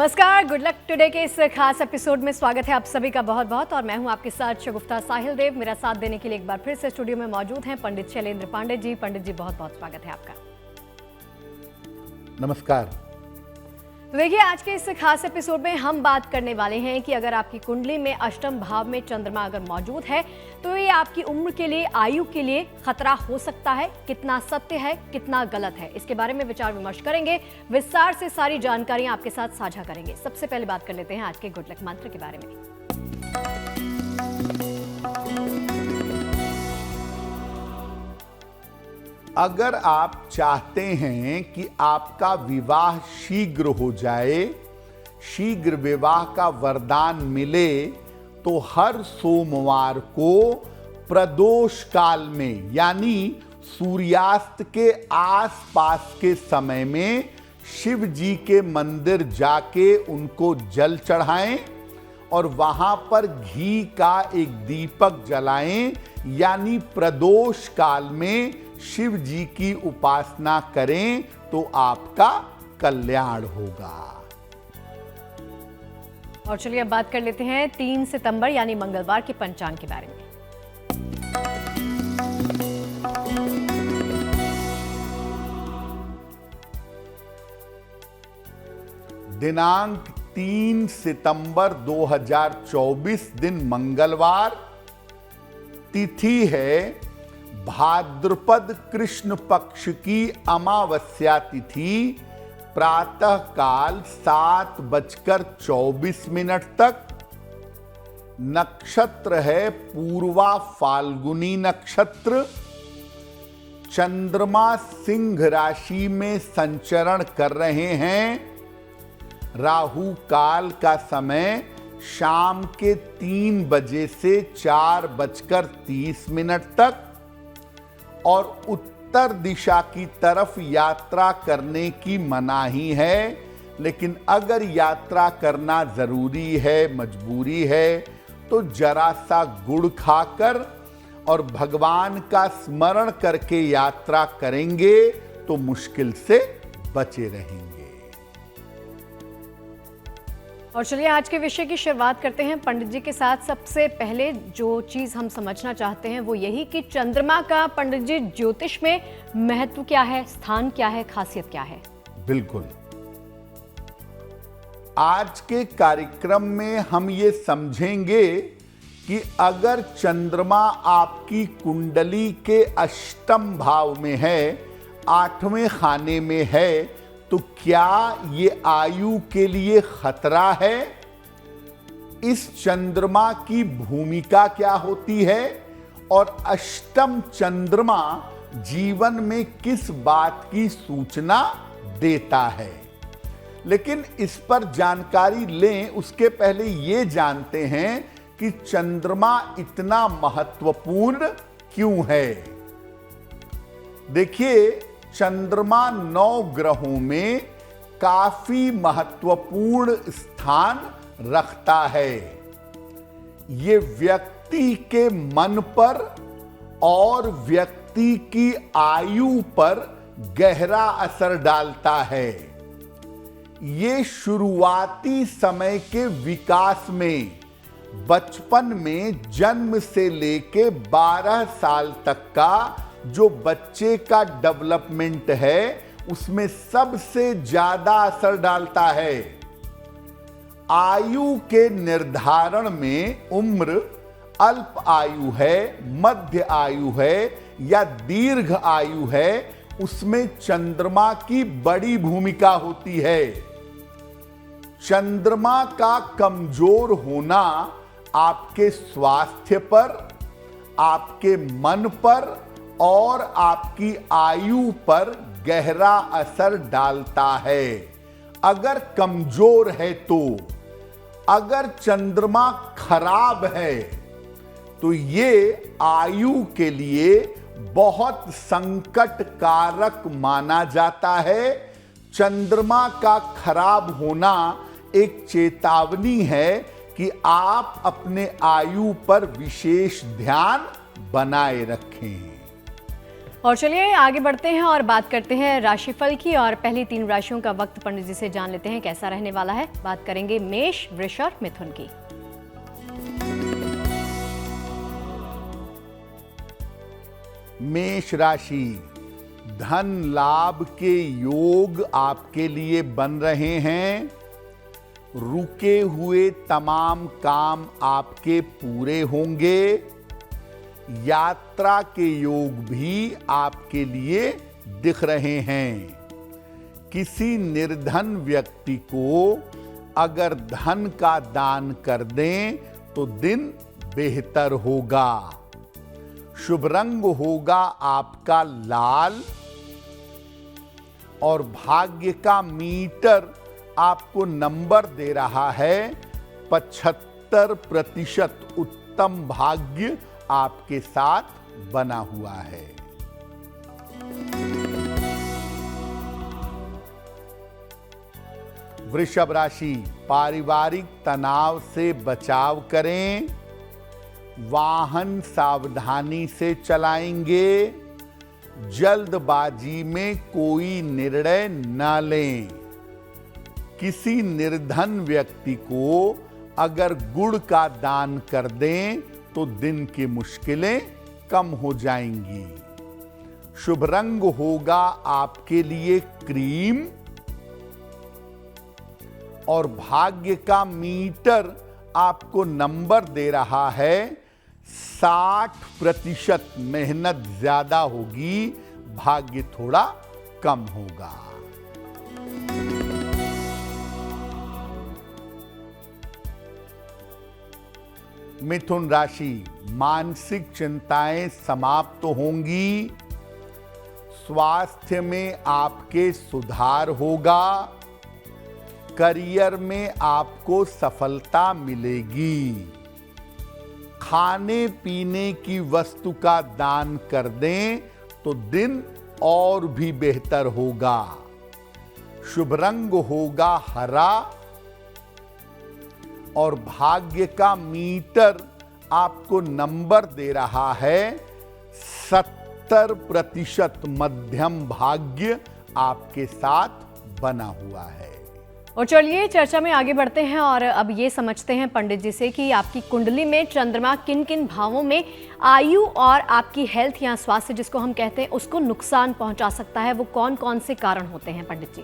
नमस्कार, good luck today के इस खास एपिसोड में स्वागत है आप सभी का बहुत बहुत। और मैं हूं आपके साथ शगुफ्ता साहिल देव। मेरा साथ देने के लिए एक बार फिर से स्टूडियो में मौजूद हैं पंडित शैलेंद्र पांडे जी। पंडित जी, बहुत बहुत स्वागत है आपका। नमस्कार। तो देखिए, आज के इस खास एपिसोड में हम बात करने वाले हैं कि अगर आपकी कुंडली में अष्टम भाव में चंद्रमा अगर मौजूद है तो ये आपकी उम्र के लिए, आयु के लिए खतरा हो सकता है। कितना सत्य है, कितना गलत है, इसके बारे में विचार विमर्श करेंगे। विस्तार से सारी जानकारियां आपके साथ साझा करेंगे। सबसे पहले बात कर लेते हैं आज के गुड लक मंत्र के बारे में। अगर आप चाहते हैं कि आपका विवाह शीघ्र हो जाए, शीघ्र विवाह का वरदान मिले, तो हर सोमवार को प्रदोष काल में यानी सूर्यास्त के आसपास के समय में शिव जी के मंदिर जाके उनको जल चढ़ाएं और वहां पर घी का एक दीपक जलाएं, यानी प्रदोष काल में शिव जी की उपासना करें तो आपका कल्याण होगा। और चलिए अब बात कर लेते हैं 3 सितंबर यानी मंगलवार के पंचांग के बारे में। दिनांक 3 सितंबर 2024 दिन मंगलवार, तिथि है भाद्रपद कृष्ण पक्ष की अमावस्या तिथि, प्रातः काल 7:24 तक। नक्षत्र है पूर्वा फाल्गुनी नक्षत्र। चंद्रमा सिंह राशि में संचरण कर रहे हैं। राहु काल का समय शाम के 3 बजे से 4:30 तक और उत्तर दिशा की तरफ यात्रा करने की मनाही है। लेकिन अगर यात्रा करना जरूरी है, मजबूरी है, तो जरा सा गुड़ खाकर और भगवान का स्मरण करके यात्रा करेंगे तो मुश्किल से बचे रहेंगे। और चलिए आज के विषय की शुरुआत करते हैं पंडित जी के साथ। सबसे पहले जो चीज हम समझना चाहते हैं वो यही कि चंद्रमा का पंडित जी ज्योतिष में महत्व क्या है, स्थान क्या है, खासियत क्या है? बिल्कुल, आज के कार्यक्रम में हम ये समझेंगे कि अगर चंद्रमा आपकी कुंडली के अष्टम भाव में है, 8वें खाने में है, तो क्या ये आयु के लिए खतरा है? इस चंद्रमा की भूमिका क्या होती है और अष्टम चंद्रमा जीवन में किस बात की सूचना देता है? लेकिन इस पर जानकारी लें उसके पहले ये जानते हैं कि चंद्रमा इतना महत्वपूर्ण क्यों है। देखिए, चंद्रमा 9 ग्रहों में काफी महत्वपूर्ण स्थान रखता है। ये व्यक्ति के मन पर और व्यक्ति की आयु पर गहरा असर डालता है। ये शुरुआती समय के विकास में, बचपन में जन्म से लेके 12 साल तक का जो बच्चे का डेवलपमेंट है उसमें सबसे ज्यादा असर डालता है। आयु के निर्धारण में उम्र अल्प आयु है, मध्य आयु है या दीर्घ आयु है, उसमें चंद्रमा की बड़ी भूमिका होती है। चंद्रमा का कमजोर होना आपके स्वास्थ्य पर, आपके मन पर और आपकी आयु पर गहरा असर डालता है। अगर कमजोर है तो, अगर चंद्रमा खराब है तो ये आयु के लिए बहुत संकट कारक माना जाता है। चंद्रमा का खराब होना एक चेतावनी है कि आप अपने आयु पर विशेष ध्यान बनाए रखें। और चलिए आगे बढ़ते हैं और बात करते हैं राशिफल की। और पहली 3 राशियों का वक्त पंडित जी से जान लेते हैं कैसा रहने वाला है। बात करेंगे मेष, वृष और मिथुन की। मेष राशि, धन लाभ के योग आपके लिए बन रहे हैं। रुके हुए तमाम काम आपके पूरे होंगे। यात्रा के योग भी आपके लिए दिख रहे हैं। किसी निर्धन व्यक्ति को अगर धन का दान कर दें तो दिन बेहतर होगा। शुभ रंग होगा आपका लाल और भाग्य का मीटर आपको नंबर दे रहा है 75%। उत्तम भाग्य आपके साथ बना हुआ है। वृषभ राशि, पारिवारिक तनाव से बचाव करें। वाहन सावधानी से चलाएंगे। जल्दबाजी में कोई निर्णय न लें। किसी निर्धन व्यक्ति को अगर गुड़ का दान कर दें तो दिन की मुश्किलें कम हो जाएंगी। शुभ रंग होगा आपके लिए क्रीम और भाग्य का मीटर आपको नंबर दे रहा है 60%। मेहनत ज्यादा होगी, भाग्य थोड़ा कम होगा। मिथुन राशि, मानसिक चिंताएं समाप्त होंगी। स्वास्थ्य में आपके सुधार होगा। करियर में आपको सफलता मिलेगी। खाने पीने की वस्तु का दान कर दें तो दिन और भी बेहतर होगा। शुभ रंग होगा हरा और भाग्य का मीटर आपको नंबर दे रहा है 70%। मध्यम भाग्य आपके साथ बना हुआ है। और चलिए चर्चा में आगे बढ़ते हैं और अब ये समझते हैं पंडित जी से कि आपकी कुंडली में चंद्रमा किन किन भावों में आयु और आपकी हेल्थ या स्वास्थ्य जिसको हम कहते हैं उसको नुकसान पहुंचा सकता है। वो कौन कौन से कारण होते हैं पंडित जी?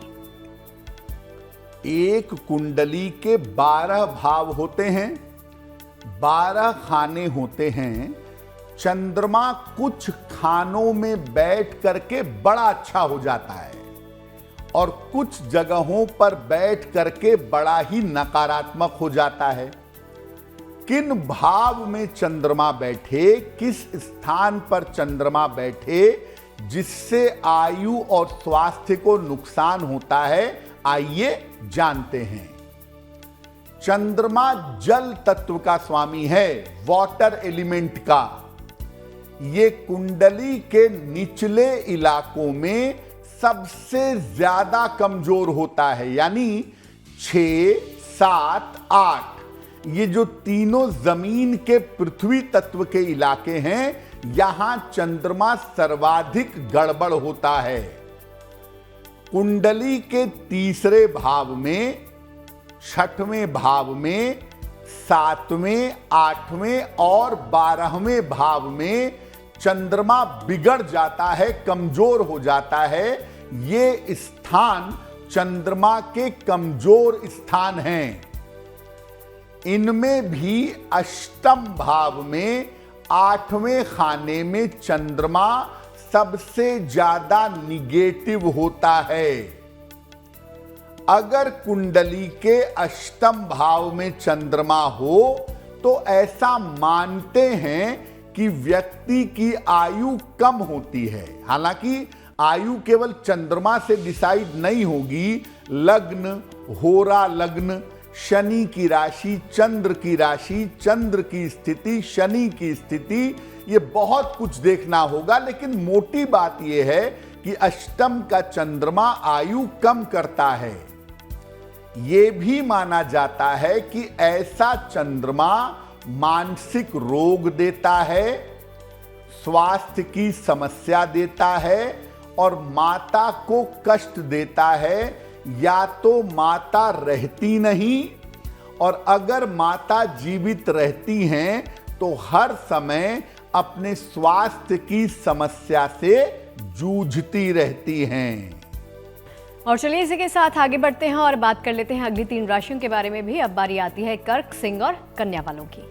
एक कुंडली के 12 भाव होते हैं, 12 खाने होते हैं। चंद्रमा कुछ खानों में बैठ करके बड़ा अच्छा हो जाता है और कुछ जगहों पर बैठ करके बड़ा ही नकारात्मक हो जाता है। किन भाव में चंद्रमा बैठे, किस स्थान पर चंद्रमा बैठे जिससे आयु और स्वास्थ्य को नुकसान होता है, आइए जानते हैं। चंद्रमा जल तत्व का स्वामी है, वाटर एलिमेंट का। ये कुंडली के निचले इलाकों में सबसे ज्यादा कमजोर होता है, यानी 6, 7, 8। ये जो तीनों जमीन के पृथ्वी तत्व के इलाके हैं, यहां चंद्रमा सर्वाधिक गड़बड़ होता है। कुंडली के तीसरे भाव में, छठवें भाव में, 7वें, 8वें और 12वें भाव में चंद्रमा बिगड़ जाता है, कमजोर हो जाता है। ये स्थान चंद्रमा के कमजोर स्थान हैं। इनमें भी अष्टम भाव में 8वें खाने में चंद्रमा सबसे ज्यादा निगेटिव होता है। अगर कुंडली के अष्टम भाव में चंद्रमा हो तो ऐसा मानते हैं कि व्यक्ति की आयु कम होती है। हालांकि आयु केवल चंद्रमा से डिसाइड नहीं होगी। लग्न, होरा लग्न, शनि की राशि, चंद्र की राशि, चंद्र की स्थिति, शनि की स्थिति, ये बहुत कुछ देखना होगा। लेकिन मोटी बात यह है कि अष्टम का चंद्रमा आयु कम करता है। यह भी माना जाता है कि ऐसा चंद्रमा मानसिक रोग देता है, स्वास्थ्य की समस्या देता है और माता को कष्ट देता है। या तो माता रहती नहीं, और अगर माता जीवित रहती हैं तो हर समय अपने स्वास्थ्य की समस्या से जूझती रहती हैं। और चलिए इसी के साथ आगे बढ़ते हैं और बात कर लेते हैं अगली 3 राशियों के बारे में भी। अब बारी आती है कर्क, सिंह और कन्या वालों की।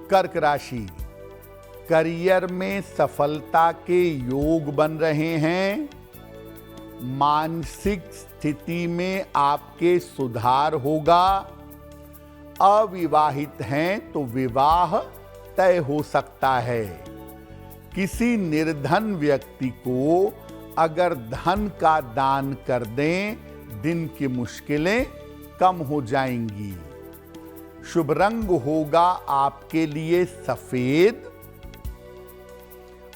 कर्क राशि, करियर में सफलता के योग बन रहे हैं। मानसिक स्थिति में आपके सुधार होगा। अविवाहित हैं तो विवाह तय हो सकता है। किसी निर्धन व्यक्ति को अगर धन का दान कर दें, दिन की मुश्किलें कम हो जाएंगी। शुभ रंग होगा आपके लिए सफेद,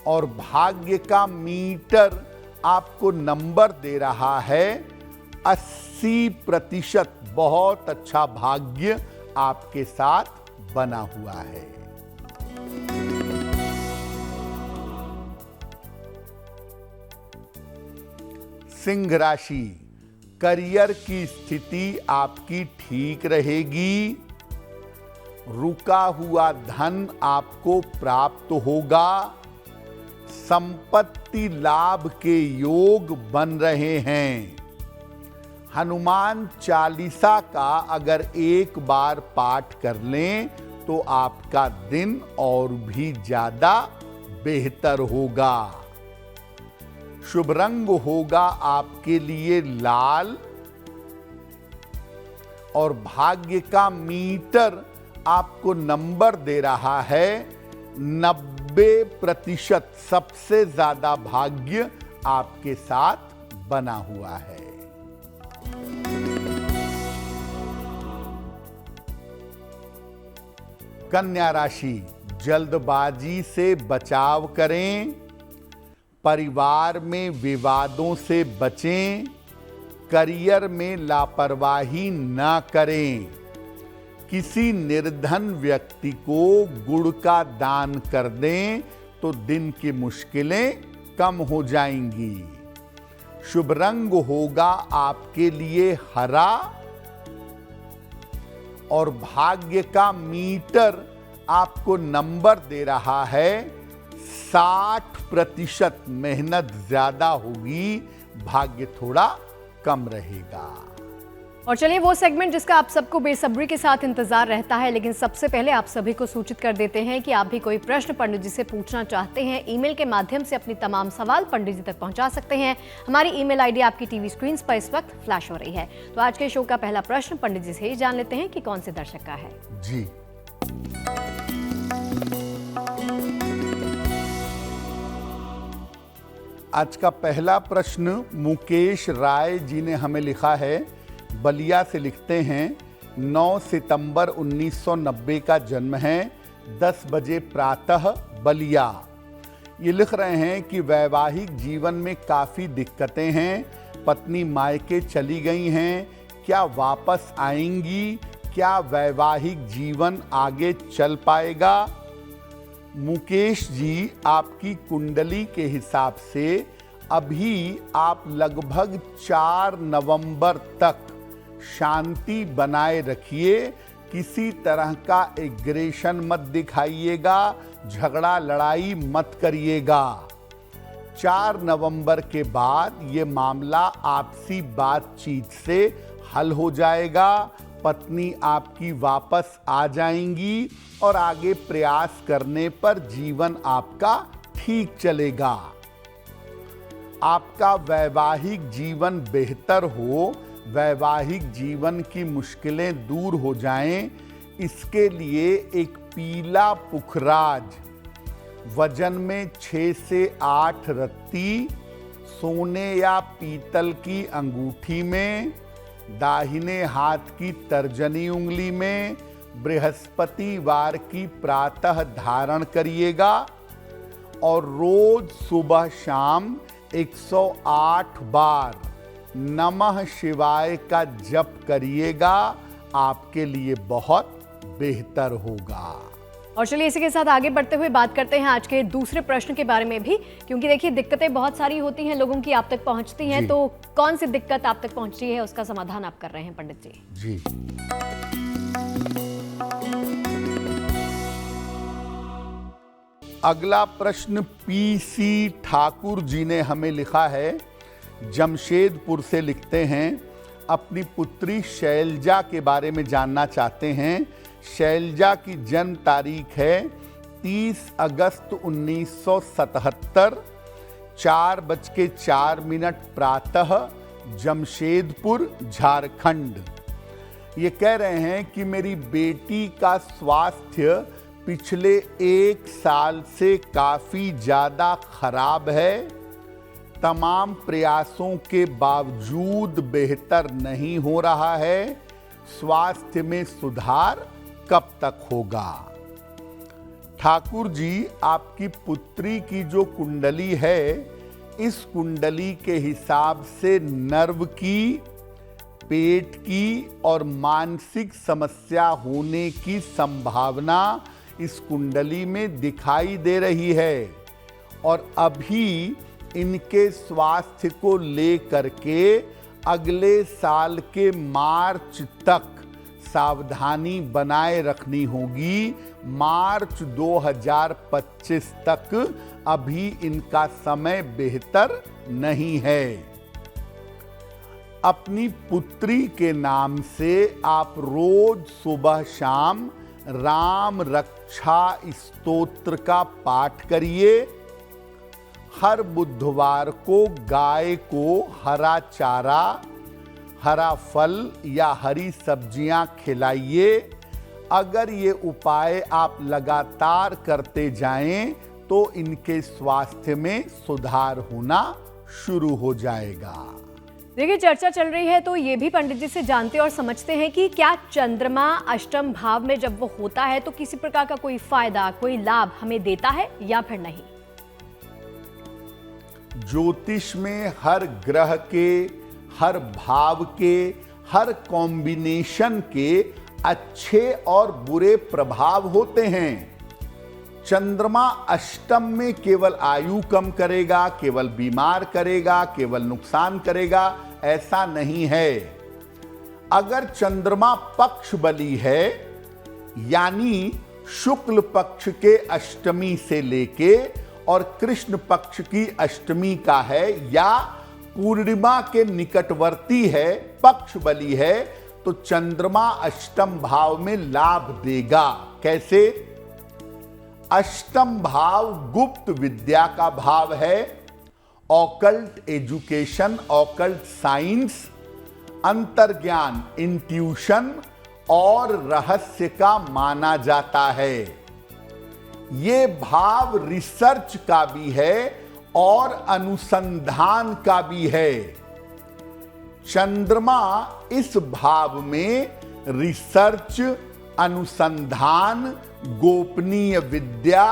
और भाग्य का मीटर आपको नंबर दे रहा है 80%। बहुत अच्छा भाग्य आपके साथ बना हुआ है। सिंह राशि, करियर की स्थिति आपकी ठीक रहेगी। रुका हुआ धन आपको प्राप्त होगा। संपत्ति लाभ के योग बन रहे हैं। हनुमान चालीसा का अगर एक बार पाठ कर लें तो आपका दिन और भी ज्यादा बेहतर होगा। शुभ रंग होगा आपके लिए लाल, और भाग्य का मीटर आपको नंबर दे रहा है 90%। सबसे ज्यादा भाग्य आपके साथ बना हुआ है। कन्या राशि, जल्दबाजी से बचाव करें। परिवार में विवादों से बचें। करियर में लापरवाही न करें। किसी निर्धन व्यक्ति को गुड़ का दान कर दें तो दिन की मुश्किलें कम हो जाएंगी। शुभ रंग होगा आपके लिए हरा, और भाग्य का मीटर आपको नंबर दे रहा है 60%। मेहनत ज्यादा होगी, भाग्य थोड़ा कम रहेगा। और चलिए वो सेगमेंट जिसका आप सबको बेसब्री के साथ इंतजार रहता है, लेकिन सबसे पहले आप सभी को सूचित कर देते हैं कि आप भी कोई प्रश्न पंडित जी से पूछना चाहते हैं, ईमेल के माध्यम से अपनी तमाम सवाल पंडित जी तक पहुंचा सकते हैं। हमारी ईमेल आईडी आपकी टीवी स्क्रीन पर इस वक्त फ्लैश हो रही है। तो आज के शो का पहला प्रश्न पंडित जी से ही जान लेते हैं कि कौन से दर्शक का है। जी, आज का पहला प्रश्न मुकेश राय जी ने हमें लिखा है। बलिया से लिखते हैं, 9 सितंबर 1990 का जन्म है, 10 बजे प्रातः बलिया। ये लिख रहे हैं कि वैवाहिक जीवन में काफ़ी दिक्कतें हैं। पत्नी मायके चली गई हैं, क्या वापस आएंगी? क्या वैवाहिक जीवन आगे चल पाएगा? मुकेश जी, आपकी कुंडली के हिसाब से अभी आप लगभग 4 नवंबर तक शांति बनाए रखिए। किसी तरह का एग्रेशन मत दिखाइएगा, झगड़ा लड़ाई मत करिएगा। 4 नवंबर के बाद ये मामला आपसी बातचीत से हल हो जाएगा। पत्नी आपकी वापस आ जाएंगी और आगे प्रयास करने पर जीवन आपका ठीक चलेगा। आपका वैवाहिक जीवन बेहतर हो, वैवाहिक जीवन की मुश्किलें दूर हो जाएं, इसके लिए एक पीला पुखराज वजन में 6 से 8 रत्ती सोने या पीतल की अंगूठी में, दाहिने हाथ की तर्जनी उंगली में बृहस्पतिवार की प्रातः धारण करिएगा और रोज सुबह शाम 108 बार नमः शिवाय का जप करिएगा। आपके लिए बहुत बेहतर होगा। और चलिए इसी के साथ आगे बढ़ते हुए बात करते हैं आज के दूसरे प्रश्न के बारे में भी, क्योंकि देखिए दिक्कतें बहुत सारी होती हैं लोगों की, आप तक पहुंचती हैं, तो कौन सी दिक्कत आप तक पहुंची है उसका समाधान आप कर रहे हैं पंडित जी। जी, अगला प्रश्न पीसी ठाकुर जी ने हमें लिखा है, जमशेदपुर से लिखते हैं, अपनी पुत्री शैलजा के बारे में जानना चाहते हैं। शैलजा की जन्म तारीख है 30 अगस्त 1977, 4:04 प्रातः, जमशेदपुर, झारखंड। ये कह रहे हैं कि मेरी बेटी का स्वास्थ्य पिछले 1 साल से काफी ज्यादा खराब है, तमाम प्रयासों के बावजूद बेहतर नहीं हो रहा है, स्वास्थ्य में सुधार कब तक होगा? ठाकुर जी, आपकी पुत्री की जो कुंडली है, इस कुंडली के हिसाब से नर्व की, पेट की और मानसिक समस्या होने की संभावना इस कुंडली में दिखाई दे रही है, और अभी इनके स्वास्थ्य को लेकर के अगले साल के मार्च तक सावधानी बनाए रखनी होगी। मार्च 2025 तक अभी इनका समय बेहतर नहीं है। अपनी पुत्री के नाम से आप रोज सुबह शाम राम रक्षा स्तोत्र का पाठ करिए। हर बुधवार को गाय को हरा चारा, हरा फल या हरी सब्जियां खिलाइए। अगर ये उपाय आप लगातार करते जाएं तो इनके स्वास्थ्य में सुधार होना शुरू हो जाएगा। देखिए चर्चा चल रही है तो ये भी पंडित जी से जानते और समझते हैं कि क्या चंद्रमा अष्टम भाव में जब वो होता है तो किसी प्रकार का कोई फायदा, कोई लाभ हमें देता है या फिर नहीं? ज्योतिष में हर ग्रह के, हर भाव के, हर कॉम्बिनेशन के अच्छे और बुरे प्रभाव होते हैं। चंद्रमा अष्टम में केवल आयु कम करेगा, केवल बीमार करेगा, केवल नुकसान करेगा, ऐसा नहीं है। अगर चंद्रमा पक्ष बली है, यानी शुक्ल पक्ष के अष्टमी से लेके और कृष्ण पक्ष की अष्टमी का है, या पूर्णिमा के निकटवर्ती है, पक्ष बली है, तो चंद्रमा अष्टम भाव में लाभ देगा। कैसे? अष्टम भाव गुप्त विद्या का भाव है, ऑकल्ट एजुकेशन, ऑकल्ट साइंस, अंतर्ज्ञान, इंट्यूशन और रहस्य का माना जाता है। ये भाव रिसर्च का भी है और अनुसंधान का भी है। चंद्रमा इस भाव में रिसर्च, अनुसंधान, गोपनीय विद्या,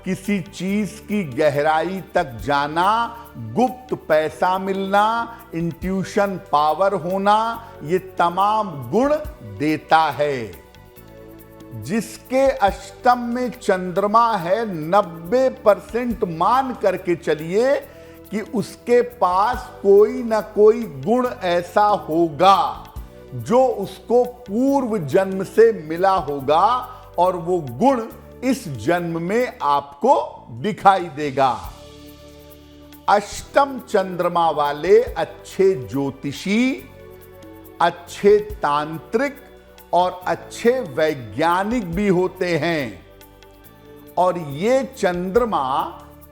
किसी चीज की गहराई तक जाना, गुप्त पैसा मिलना, इंट्यूशन पावर होना, ये तमाम गुण देता है। जिसके अष्टम में चंद्रमा है, 90% मान करके चलिए कि उसके पास कोई ना कोई गुण ऐसा होगा जो उसको पूर्व जन्म से मिला होगा, और वो गुण इस जन्म में आपको दिखाई देगा। अष्टम चंद्रमा वाले अच्छे ज्योतिषी, अच्छे तांत्रिक और अच्छे वैज्ञानिक भी होते हैं, और ये चंद्रमा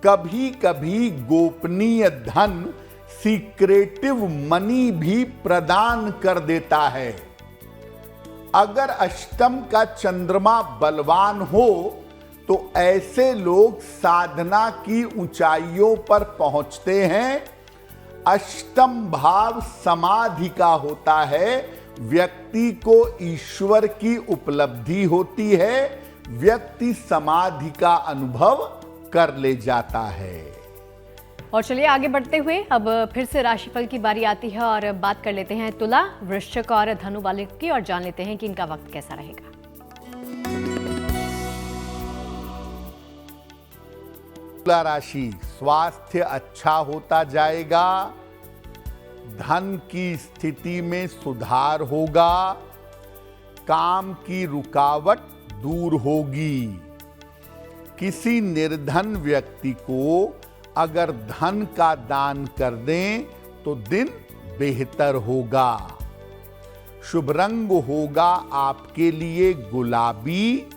कभी कभी गोपनीय धन, सीक्रेटिव मनी भी प्रदान कर देता है। अगर अष्टम का चंद्रमा बलवान हो तो ऐसे लोग साधना की ऊंचाइयों पर पहुंचते हैं। अष्टम भाव समाधि का होता है, व्यक्ति को ईश्वर की उपलब्धि होती है, व्यक्ति समाधि का अनुभव कर ले जाता है। और चलिए आगे बढ़ते हुए अब फिर से राशिफल की बारी आती है और बात कर लेते हैं तुला, वृश्चिक और धनु वालों की और जान लेते हैं कि इनका वक्त कैसा रहेगा। तुला राशि, स्वास्थ्य अच्छा होता जाएगा, धन की स्थिति में सुधार होगा, काम की रुकावट दूर होगी। किसी निर्धन व्यक्ति को अगर धन का दान कर दें तो दिन बेहतर होगा। शुभ रंग होगा आपके लिए गुलाबी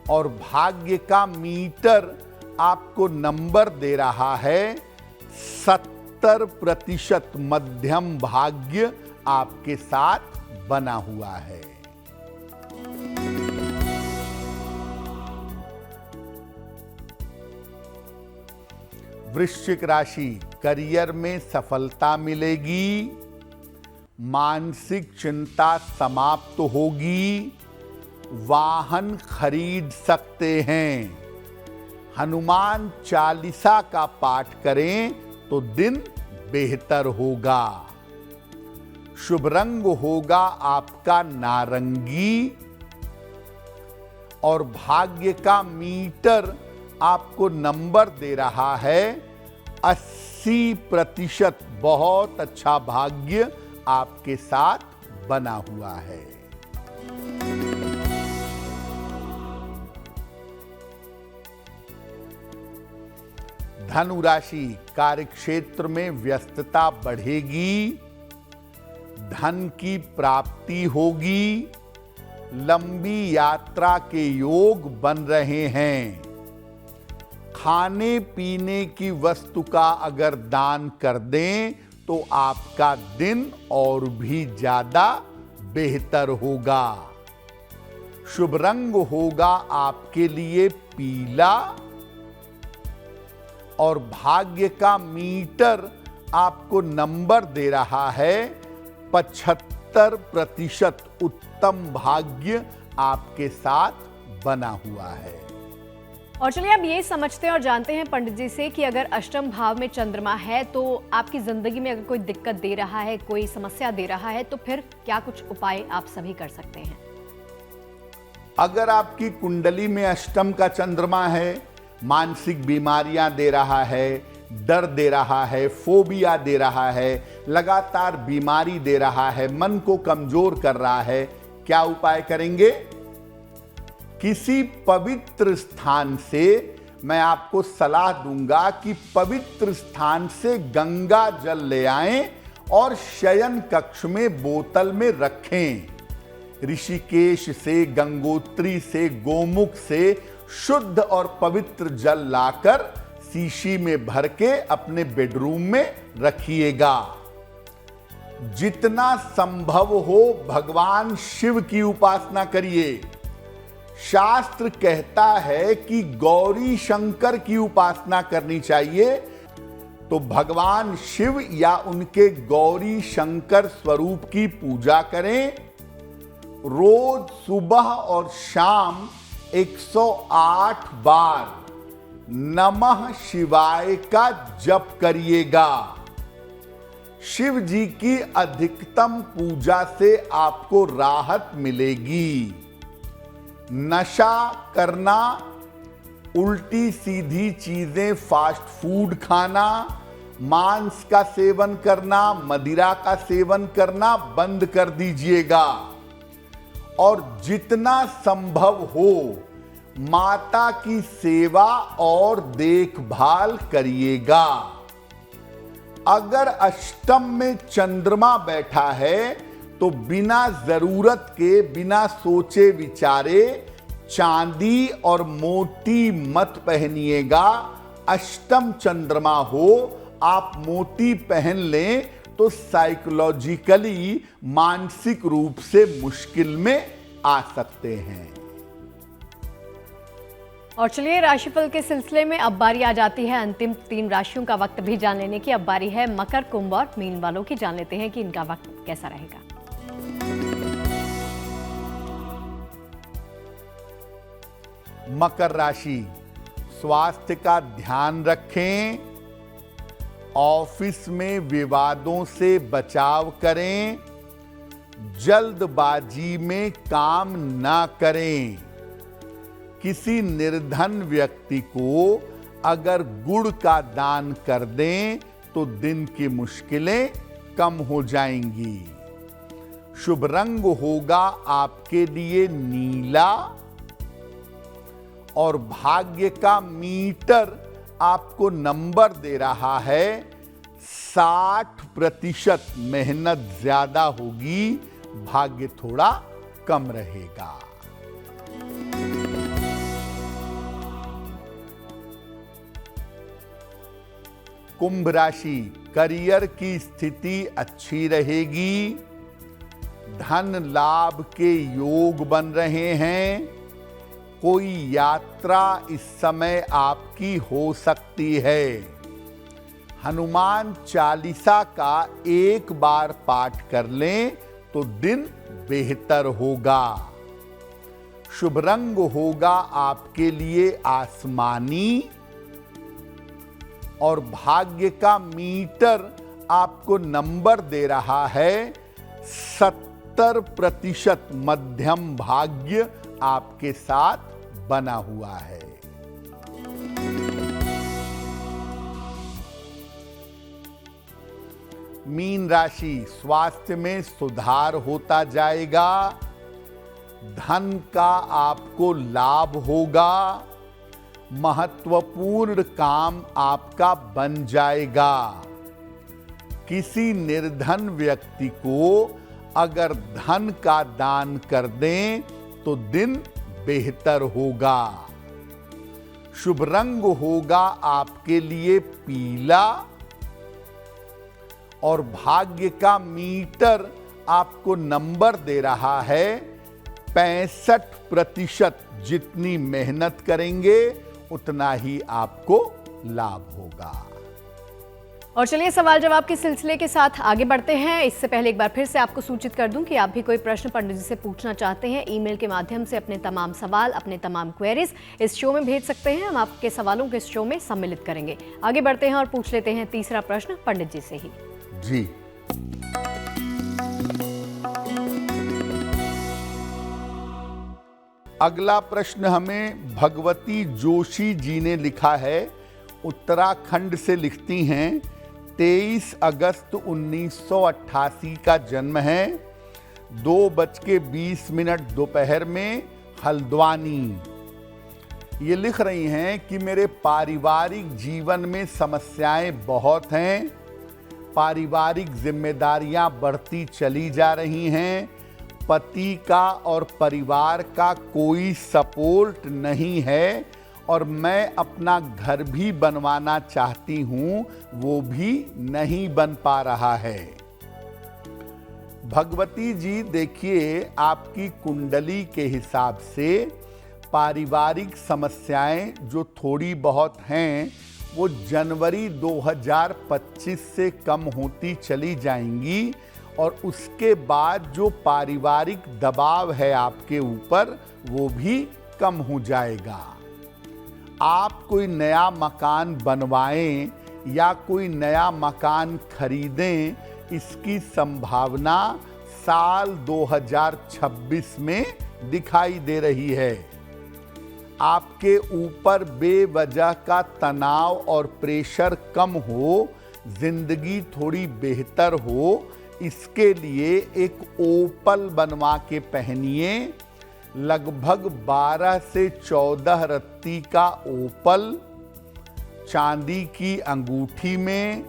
और भाग्य का मीटर आपको नंबर दे रहा है 70% मध्यम भाग्य आपके साथ बना हुआ है। वृश्चिक राशि, करियर में सफलता मिलेगी, मानसिक चिंता समाप्त होगी, वाहन खरीद सकते हैं। हनुमान चालीसा का पाठ करें तो दिन बेहतर होगा। शुभ रंग होगा आपका नारंगी और भाग्य का मीटर आपको नंबर दे रहा है 80%। बहुत अच्छा भाग्य आपके साथ बना हुआ है। धनु राशि, कार्यक्षेत्र में व्यस्तता बढ़ेगी, धन की प्राप्ति होगी, लंबी यात्रा के योग बन रहे हैं। खाने पीने की वस्तु का अगर दान कर दें तो आपका दिन और भी ज्यादा बेहतर होगा। शुभ रंग होगा आपके लिए पीला और भाग्य का मीटर आपको नंबर दे रहा है 75%। उत्तम भाग्य आपके साथ बना हुआ है। और चलिए अब ये समझते हैं और जानते हैं पंडित जी से कि अगर अष्टम भाव में चंद्रमा है तो आपकी जिंदगी में अगर कोई दिक्कत दे रहा है, कोई समस्या दे रहा है, तो फिर क्या कुछ उपाय आप सभी कर सकते हैं। अगर आपकी कुंडली में अष्टम का चंद्रमा है, मानसिक बीमारियां दे रहा है, डर दे रहा है, फोबिया दे रहा है, लगातार बीमारी दे रहा है, मन को कमजोर कर रहा है, क्या उपाय करेंगे? किसी पवित्र स्थान से मैं आपको सलाह दूंगा कि पवित्र स्थान से गंगा जल ले आएं और शयन कक्ष में बोतल में रखें। ऋषिकेश से, गंगोत्री से, गोमुख से शुद्ध और पवित्र जल लाकर शीशी में भर के अपने बेडरूम में रखिएगा। जितना संभव हो भगवान शिव की उपासना करिए। शास्त्र कहता है कि गौरी शंकर की उपासना करनी चाहिए, तो भगवान शिव या उनके गौरी शंकर स्वरूप की पूजा करें। रोज सुबह और शाम 108 बार नमः शिवाय का जप करिएगा। शिव जी की अधिकतम पूजा से आपको राहत मिलेगी। नशा करना, उल्टी सीधी चीजें, फास्ट फूड खाना, मांस का सेवन करना, मदिरा का सेवन करना बंद कर दीजिएगा और जितना संभव हो माता की सेवा और देखभाल करिएगा। अगर अष्टम में चंद्रमा बैठा है तो बिना जरूरत के, बिना सोचे विचारे चांदी और मोती मत पहनिएगा। अष्टम चंद्रमा हो, आप मोती पहन लें तो साइकोलॉजिकली, मानसिक रूप से मुश्किल में आ सकते हैं। और चलिए राशिफल के सिलसिले में अब बारी आ जाती है अंतिम 3 राशियों का वक्त भी जान लेने की। अब बारी है मकर, कुंभ और मीन वालों की। जान लेते हैं कि इनका वक्त कैसा रहेगा। मकर राशि, स्वास्थ्य का ध्यान रखें, ऑफिस में विवादों से बचाव करें, जल्दबाजी में काम ना करें। किसी निर्धन व्यक्ति को अगर गुड़ का दान कर दें तो दिन की मुश्किलें कम हो जाएंगी। शुभ रंग होगा आपके लिए नीला और भाग्य का मीटर आपको नंबर दे रहा है 60%। मेहनत ज्यादा होगी, भाग्य थोड़ा कम रहेगा। कुंभ राशि, करियर की स्थिति अच्छी रहेगी, धन लाभ के योग बन रहे हैं। कोई यात्रा इस समय आपकी हो सकती है। हनुमान चालीसा का एक बार पाठ कर लें तो दिन बेहतर होगा। शुभ रंग होगा आपके लिए आसमानी और भाग्य का मीटर आपको नंबर दे रहा है 70%। मध्यम भाग्य आपके साथ बना हुआ है। मीन राशि, स्वास्थ्य में सुधार होता जाएगा, धन का आपको लाभ होगा, महत्वपूर्ण काम आपका बन जाएगा। किसी निर्धन व्यक्ति को अगर धन का दान कर दें तो दिन बेहतर होगा। शुभ रंग होगा आपके लिए पीला और भाग्य का मीटर आपको नंबर दे रहा है 65%। जितनी मेहनत करेंगे उतना ही आपको लाभ होगा। और चलिए सवाल जवाब के सिलसिले के साथ आगे बढ़ते हैं। इससे पहले एक बार फिर से आपको सूचित कर दूं कि आप भी कोई प्रश्न पंडित जी से पूछना चाहते हैं, ईमेल के माध्यम से अपने तमाम सवाल, अपने तमाम क्वेरीज इस शो में भेज सकते हैं। हम आपके सवालों को इस शो में सम्मिलित करेंगे। आगे बढ़ते हैं और पूछ लेते हैं तीसरा प्रश्न पंडित जी से ही। जी, अगला प्रश्न हमें भगवती जोशी जी ने लिखा है, उत्तराखंड से लिखती हैं। 23 अगस्त 1988 का जन्म है, 2:20 दोपहर में, हल्द्वानी। ये लिख रही हैं कि मेरे पारिवारिक जीवन में समस्याएं बहुत हैं, पारिवारिक जिम्मेदारियां बढ़ती चली जा रही हैं, पति का और परिवार का कोई सपोर्ट नहीं है और मैं अपना घर भी बनवाना चाहती हूं, वो भी नहीं बन पा रहा है। भगवती जी देखिए, आपकी कुंडली के हिसाब से पारिवारिक समस्याएं जो थोड़ी बहुत हैं वो जनवरी 2025 से कम होती चली जाएंगी और उसके बाद जो पारिवारिक दबाव है आपके ऊपर वो भी कम हो जाएगा। आप कोई नया मकान बनवाएं या कोई नया मकान खरीदें, इसकी संभावना साल 2026 में दिखाई दे रही है। आपके ऊपर बेवजह का तनाव और प्रेशर कम हो, जिंदगी थोड़ी बेहतर हो, इसके लिए एक ओपल बनवा के पहनिए। लगभग 12 से 14 रत्ती का ओपल चांदी की अंगूठी में,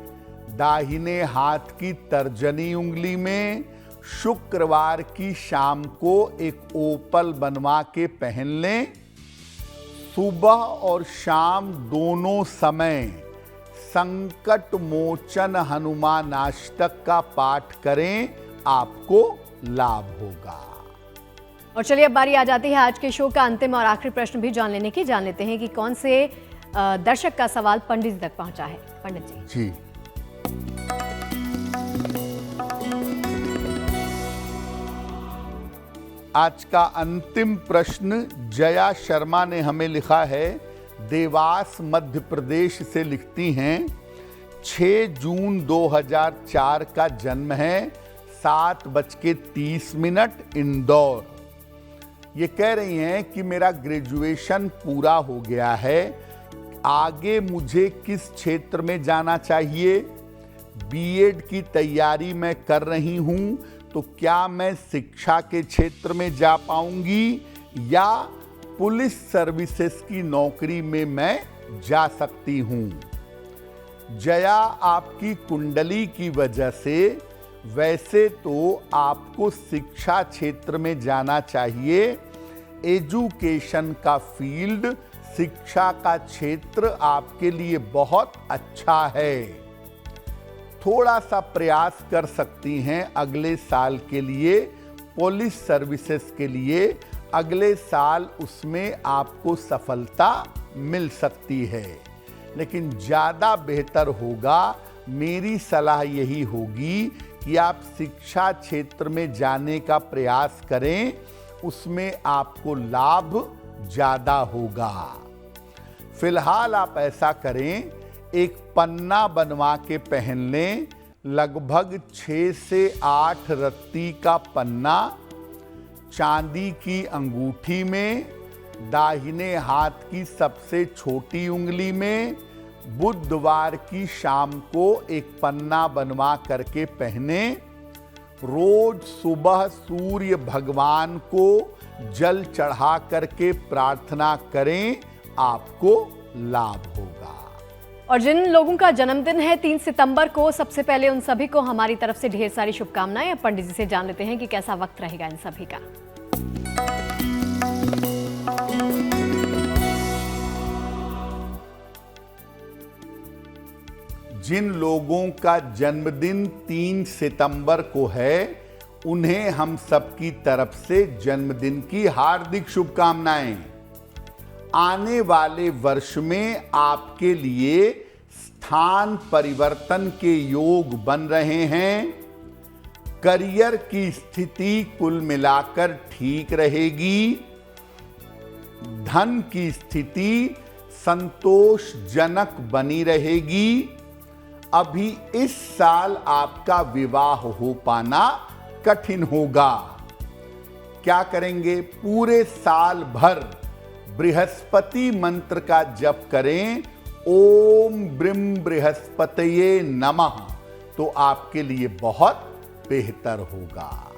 दाहिने हाथ की तर्जनी उंगली में, शुक्रवार की शाम को एक ओपल बनवा के पहन लें। सुबह और शाम दोनों समय संकट मोचन हनुमानाष्टक का पाठ करें, आपको लाभ होगा। और चलिए अब बारी आ जाती है आज के शो का अंतिम और आखिरी प्रश्न भी जान लेने की। जान लेते हैं कि कौन से दर्शक का सवाल पंडित जी तक पहुंचा है। पंडित जी। आज का अंतिम प्रश्न जया शर्मा ने हमें लिखा है, देवास मध्य प्रदेश से लिखती हैं 6 जून 2004 का जन्म है, 7:30 इंदौर। ये कह रही हैं कि मेरा ग्रेजुएशन पूरा हो गया है, आगे मुझे किस क्षेत्र में जाना चाहिए? बीएड की तैयारी मैं कर रही हूँ, तो क्या मैं शिक्षा के क्षेत्र में जा पाऊंगी या पुलिस सर्विसेज की नौकरी में मैं जा सकती हूँ? जया, आपकी कुंडली की वजह से वैसे तो आपको शिक्षा क्षेत्र में जाना चाहिए। एजुकेशन का फील्ड, शिक्षा का क्षेत्र आपके लिए बहुत अच्छा है। थोड़ा सा प्रयास कर सकती हैं अगले साल के लिए, पुलिस सर्विसेज के लिए। अगले साल उसमें आपको सफलता मिल सकती है, लेकिन ज़्यादा बेहतर होगा, मेरी सलाह यही होगी कि आप शिक्षा क्षेत्र में जाने का प्रयास करें, उसमें आपको लाभ ज़्यादा होगा। फिलहाल आप ऐसा करें, एक पन्ना बनवा के पहन लें, लगभग 6 से 8 रत्ती का पन्ना, चांदी की अंगूठी में, दाहिने हाथ की सबसे छोटी उंगली में, बुधवार की शाम को एक पन्ना बनवा करके पहने। रोज सुबह सूर्य भगवान को जल चढ़ा करके प्रार्थना करें, आपको लाभ होगा। और जिन लोगों का जन्मदिन है 3 सितंबर को, सबसे पहले उन सभी को हमारी तरफ से ढेर सारी शुभकामनाएं। पंडित जी से जान लेते हैं कि कैसा वक्त रहेगा इन सभी का। जिन लोगों का जन्मदिन 3 सितंबर को है, उन्हें हम सबकी तरफ से जन्मदिन की हार्दिक शुभकामनाएं। आने वाले वर्ष में आपके लिए स्थान परिवर्तन के योग बन रहे हैं। करियर की स्थिति कुल मिलाकर ठीक रहेगी। धन की स्थिति संतोषजनक बनी रहेगी। अभी इस साल आपका विवाह हो पाना कठिन होगा। क्या करेंगे? पूरे साल भर बृहस्पति मंत्र का जप करें, ओम ब्रीम बृहस्पतये नमः, तो आपके लिए बहुत बेहतर होगा।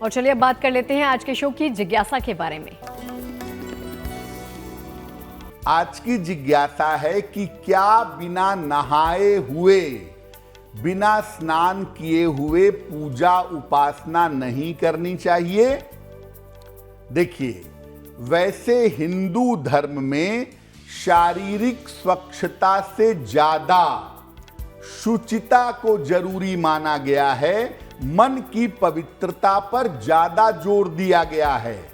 और चलिए अब बात कर लेते हैं आज के शो की जिज्ञासा के बारे में। आज की जिज्ञासा है कि क्या बिना नहाए हुए, बिना स्नान किए हुए पूजा उपासना नहीं करनी चाहिए? देखिए, वैसे हिंदू धर्म में शारीरिक स्वच्छता से ज्यादा शुचिता को जरूरी माना गया है। मन की पवित्रता पर ज्यादा जोर दिया गया है,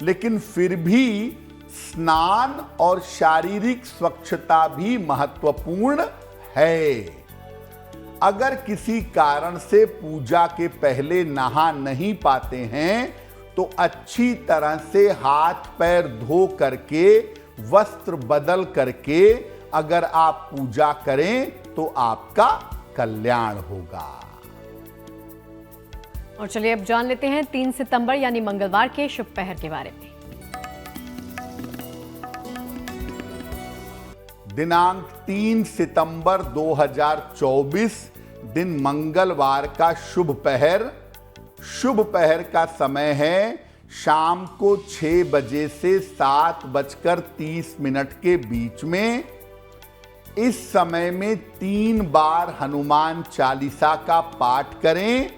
लेकिन फिर भी स्नान और शारीरिक स्वच्छता भी महत्वपूर्ण है। अगर किसी कारण से पूजा के पहले नहा नहीं पाते हैं, तो अच्छी तरह से हाथ पैर धो करके, वस्त्र बदल करके अगर आप पूजा करें तो आपका कल्याण होगा। और चलिए अब जान लेते हैं 3 सितंबर यानी मंगलवार के शुभ पहर के बारे में। दिनांक 3 सितंबर 2024 दिन मंगलवार का शुभ पहर। शुभ पहर का समय है शाम को 6 बजे से 7:30 के बीच में। इस समय में 3 बार हनुमान चालीसा का पाठ करें।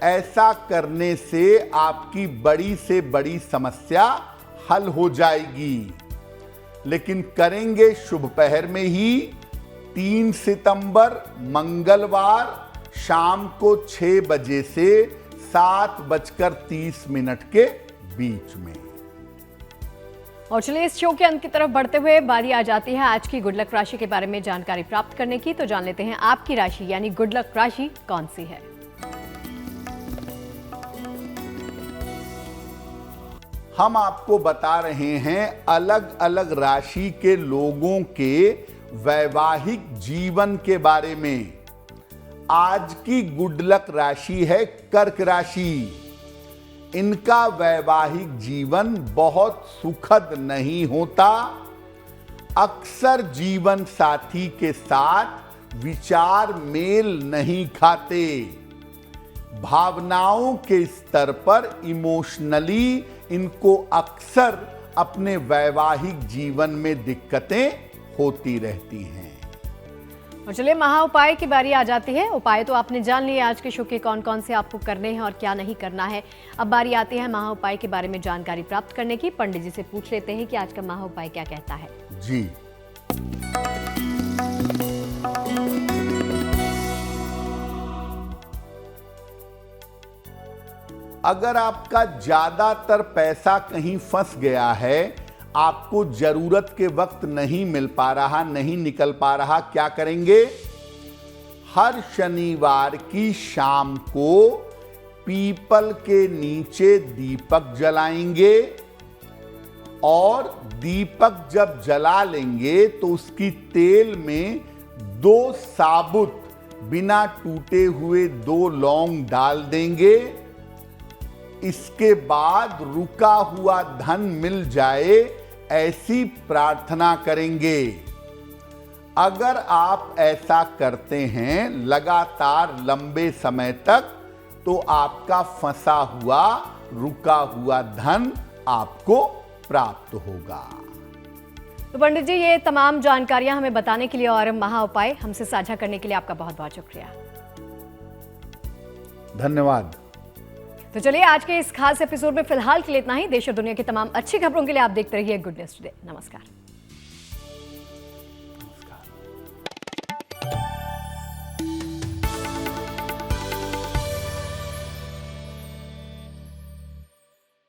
ऐसा करने से आपकी बड़ी से बड़ी समस्या हल हो जाएगी। लेकिन करेंगे शुभ पहर में ही। 3 सितंबर मंगलवार शाम को 6 बजे से 7:30 के बीच में। और चलिए इस शो के अंत की तरफ बढ़ते हुए बारी आ जाती है आज की गुड लक राशि के बारे में जानकारी प्राप्त करने की। तो जान लेते हैं आपकी राशि यानी गुड लक राशि कौन सी है। हम आपको बता रहे हैं अलग अलग राशि के लोगों के वैवाहिक जीवन के बारे में। आज की गुड लक राशि है कर्क राशि। इनका वैवाहिक जीवन बहुत सुखद नहीं होता। अक्सर जीवन साथी के साथ विचार मेल नहीं खाते। भावनाओं के स्तर पर इमोशनली इनको अक्सर अपने वैवाहिक जीवन में दिक्कतें होती रहती हैं। और चलिए महा उपाय की बारी आ जाती है। उपाय तो आपने जान लिए आज के शो के कौन कौन से आपको करने हैं और क्या नहीं करना है। अब बारी आती है महा उपाय के बारे में जानकारी प्राप्त करने की। पंडित जी से पूछ लेते हैं कि आज का महा उपाय क्या कहता है। जी, अगर आपका ज्यादातर पैसा कहीं फंस गया है, आपको जरूरत के वक्त नहीं मिल पा रहा, नहीं निकल पा रहा, क्या करेंगे? हर शनिवार की शाम को पीपल के नीचे दीपक जलाएंगे और दीपक जब जला लेंगे तो उसकी तेल में 2 साबुत बिना टूटे हुए 2 लौंग डाल देंगे। इसके बाद रुका हुआ धन मिल जाए ऐसी प्रार्थना करेंगे। अगर आप ऐसा करते हैं लगातार लंबे समय तक तो आपका फंसा हुआ रुका हुआ धन आपको प्राप्त होगा। तो पंडित जी, ये तमाम जानकारियां हमें बताने के लिए और महा उपाय हमसे साझा करने के लिए आपका बहुत बहुत शुक्रिया। धन्यवाद। तो चलिए आज के इस खास एपिसोड में फिलहाल के लिए इतना ही। देश और दुनिया की तमाम अच्छी खबरों के लिए आप देखते रहिए गुड न्यूज टुडे। नमस्कार।